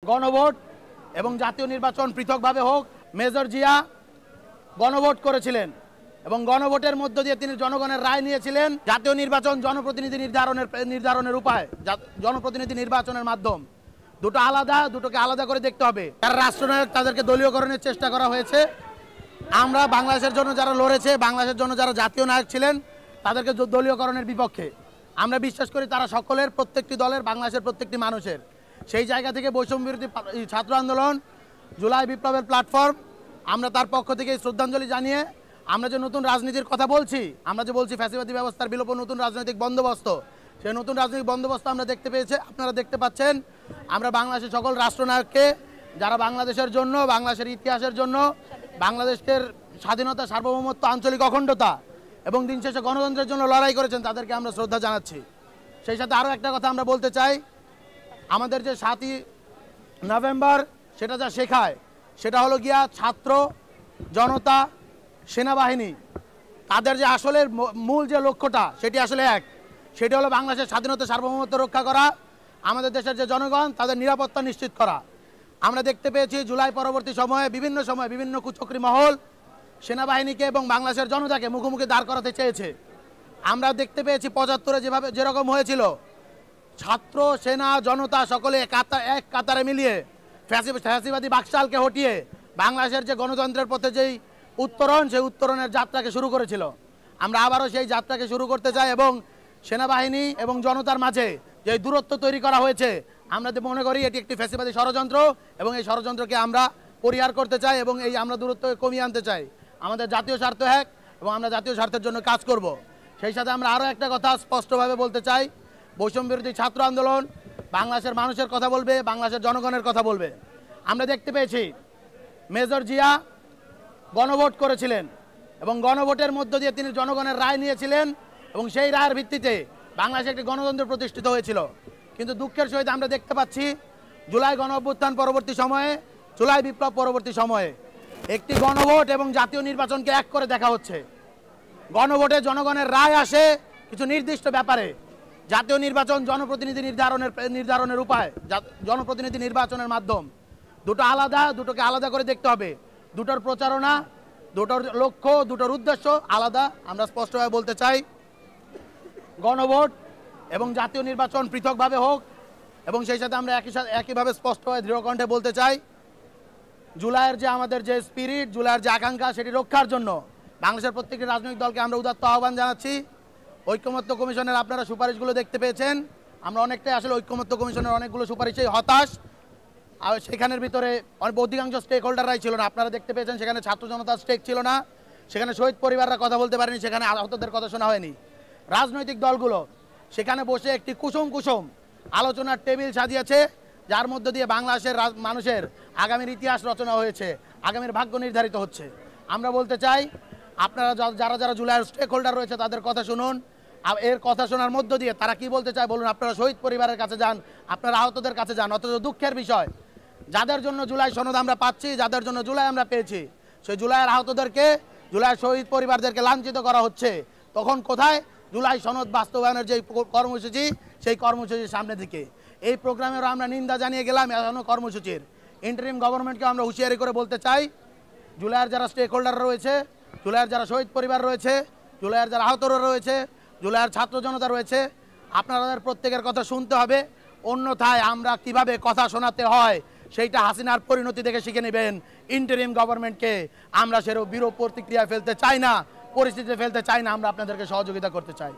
গণভোট এবং জাতীয় নির্বাচন পৃথকভাবে হোক। মেজর জিয়া গণভোট করেছিলেন এবং গণভোটের মধ্য দিয়ে তিনি জনগণের রায় নিয়েছিলেন। জাতীয় নির্বাচন জনপ্রতিনিধি নির্ধারণের উপায়, জনপ্রতিনিধি নির্বাচনের মাধ্যম। দুটো আলাদা, দুটোকে আলাদা করে দেখতে হবে। যারা রাষ্ট্রনায়ক তাদেরকে দলীয়করণের চেষ্টা করা হয়েছে। আমরা বাংলাদেশের জন্য যারা লড়েছে, বাংলাদেশের জন্য যারা জাতীয় নায়ক ছিলেন তাদেরকে দলীয়করণের বিপক্ষে। আমরা বিশ্বাস করি তারা সকলের, প্রত্যেকটি দলের, বাংলাদেশের প্রত্যেকটি মানুষের। সেই জায়গা থেকে বৈষম্য বিরোধী ছাত্র আন্দোলন, জুলাই বিপ্লবের প্ল্যাটফর্ম, আমরা তার পক্ষ থেকে শ্রদ্ধাঞ্জলি জানিয়ে আমরা যে নতুন রাজনীতির কথা বলছি, আমরা যে বলছি ফ্যাসিবাদী ব্যবস্থার বিলোপ, নতুন রাজনৈতিক বন্দোবস্ত, সেই নতুন রাজনৈতিক বন্দোবস্ত আমরা দেখতে পেয়েছি, আপনারা দেখতে পাচ্ছেন। আমরা বাংলাদেশের সকল রাষ্ট্রনায়ককে যারা বাংলাদেশের জন্য, বাংলাদেশের ইতিহাসের জন্য, বাংলাদেশের স্বাধীনতা, সার্বভৌমত্ব, আঞ্চলিক অখণ্ডতা এবং দিন শেষে গণতন্ত্রের জন্য লড়াই করেছেন, তাদেরকে আমরা শ্রদ্ধা জানাচ্ছি। সেই সাথে আরও একটা কথা আমরা বলতে চাই, আমাদের যে 7ই নভেম্বর সেটা যা শেখায় সেটা হলো গিয়া ছাত্র জনতা সেনাবাহিনী তাদের যে আসলে মূল যে লক্ষ্যটা সেটি আসলে এক, সেটি হলো বাংলাদেশের স্বাধীনতা সার্বভৌমত্ব রক্ষা করা, আমাদের দেশের যে জনগণ তাদের নিরাপত্তা নিশ্চিত করা। আমরা দেখতে পেয়েছি জুলাই পরবর্তী সময়ে বিভিন্ন কুচক্রী মহল সেনাবাহিনীকে এবং বাংলাদেশের জনতাকে মুখোমুখি দাঁড় করাতে চেয়েছে। আমরা দেখতে পেয়েছি 75-এ যেরকম হয়েছিল, ছাত্র সেনা জনতা সকলে এক কাতারে মিলিয়ে ফ্যাসিবাদী বাকশালকে হটিয়ে বাংলাদেশের যে গণতন্ত্রের পথে যেই উত্তরণ, সেই উত্তরণের যাত্রাকে শুরু করেছিল। আমরা আবারও সেই যাত্রাকে শুরু করতে চাই এবং সেনাবাহিনী এবং জনতার মাঝে যে দূরত্ব তৈরি করা হয়েছে, আমরা মনে করি এটি একটি ফ্যাসিবাদী ষড়যন্ত্র এবং এই ষড়যন্ত্রকে আমরা পরিহার করতে চাই এবং এই আমরা দূরত্বকে কমিয়ে আনতে চাই। আমাদের জাতীয় স্বার্থ এক এবং আমরা জাতীয় স্বার্থের জন্য কাজ করব। সেই সাথে আমরা আরও একটা কথা স্পষ্টভাবে বলতে চাই, বৈষম্য বিরোধী ছাত্র আন্দোলন বাংলাদেশের মানুষের কথা বলবে, বাংলাদেশের জনগণের কথা বলবে। আমরা দেখতে পেয়েছি মেজর জিয়া গণভোট করেছিলেন এবং গণভোটের মধ্য দিয়ে তিনি জনগণের রায় নিয়েছিলেন এবং সেই রায়ের ভিত্তিতে বাংলাদেশে একটি গণতন্ত্র প্রতিষ্ঠিত হয়েছিল। কিন্তু দুঃখের সহিত আমরা দেখতে পাচ্ছি জুলাই গণ অভ্যুত্থান পরবর্তী সময়ে, জুলাই বিপ্লব পরবর্তী সময়ে একটি গণভোট এবং জাতীয় নির্বাচনকে এক করে দেখা হচ্ছে। গণভোটে জনগণের রায় আসে কিছু নির্দিষ্ট ব্যাপারে, জাতীয় নির্বাচন জনপ্রতিনিধি নির্ধারণের উপায়, জনপ্রতিনিধি নির্বাচনের মাধ্যম। দুটো আলাদা, দুটোকে আলাদা করে দেখতে হবে। দুটোর প্রচারণা, দুটোর লক্ষ্য, দুটোর উদ্দেশ্য আলাদা। আমরা স্পষ্টভাবে বলতে চাই, গণভোট এবং জাতীয় নির্বাচন পৃথকভাবে হোক এবং সেই সাথে আমরা একইভাবে স্পষ্টভাবে দৃঢ়কণ্ঠে বলতে চাই, জুলাইয়ের যে আমাদের যে স্পিরিট, জুলাইয়ের যে আকাঙ্ক্ষা, সেটি রক্ষার জন্য বাংলাদেশের প্রত্যেকটি রাজনৈতিক দলকে আমরা উদাত্ত আহ্বান জানাচ্ছি। ঐক্যমত্য কমিশনের আপনারা সুপারিশগুলো দেখতে পেয়েছেন। আমরা অনেকটাই আসলে ঐক্যমত্য কমিশনের অনেকগুলো সুপারিশেই হতাশ। আর সেখানের ভিতরে অধিকাংশ স্টেক হোল্ডাররাই ছিল না। আপনারা দেখতে পেয়েছেন সেখানে ছাত্র জনতার স্টেক ছিল না, সেখানে শহীদ পরিবাররা কথা বলতে পারেনি, সেখানে আহতদের কথা শোনা হয়নি। রাজনৈতিক দলগুলো সেখানে বসে একটি কুসুম আলোচনার টেবিল সাজিয়েছে, যার মধ্য দিয়ে বাংলাদেশের মানুষের আগামীর ইতিহাস রচনা হয়েছে, আগামীর ভাগ্য নির্ধারিত হচ্ছে। আমরা বলতে চাই, আপনারা যারা জুলাইয়ের স্টেক হোল্ডার রয়েছে তাদের কথা শুনুন। এর কথা শোনার মধ্য দিয়ে তারা কি বলতে চায় বলুন। আপনারা শহীদ পরিবারের কাছে যান, আপনারা আহতদের কাছে যান। অথচ দুঃখের বিষয়, যাদের জন্য জুলাই সনদ আমরা পাচ্ছি, যাদের জন্য জুলাই আমরা পেয়েছি, সেই জুলাইয়ের আহতদেরকে, জুলাইয়ের শহীদ পরিবারদেরকে লাঞ্ছিত করা হচ্ছে। তখন কোথায় জুলাই সনদ বাস্তবায়নের যে কর্মসূচি, সেই কর্মসূচির সামনে দিকে এই প্রোগ্রামেরও আমরা নিন্দা জানিয়ে গেলাম। এখনও কর্মসূচির ইন্টারিম গভর্নমেন্টকে আমরা হুঁশিয়ারি করে বলতে চাই, জুলাইয়ের যারা স্টেক হোল্ডার রয়েছে, জুলাইয়ের যারা শহীদ পরিবার রয়েছে, জুলাইয়ের যারা আহতরা রয়েছে, জুলাইয়ের ছাত্র জনতা রয়েছে, আপনাদের প্রত্যেকের কথা শুনতে হবে। অন্যথায় আমরা কিভাবে কথা শোনাতে হয় সেইটা হাসিনার পরিণতি দেখে শিখে নেবেন। ইন্টারিম গভর্নমেন্টকে আমরা সেরকম বিরূপ প্রতিক্রিয়া ফেলতে চাই না, পরিস্থিতিতে ফেলতে চাই না। আমরা আপনাদেরকে সহযোগিতা করতে চাই।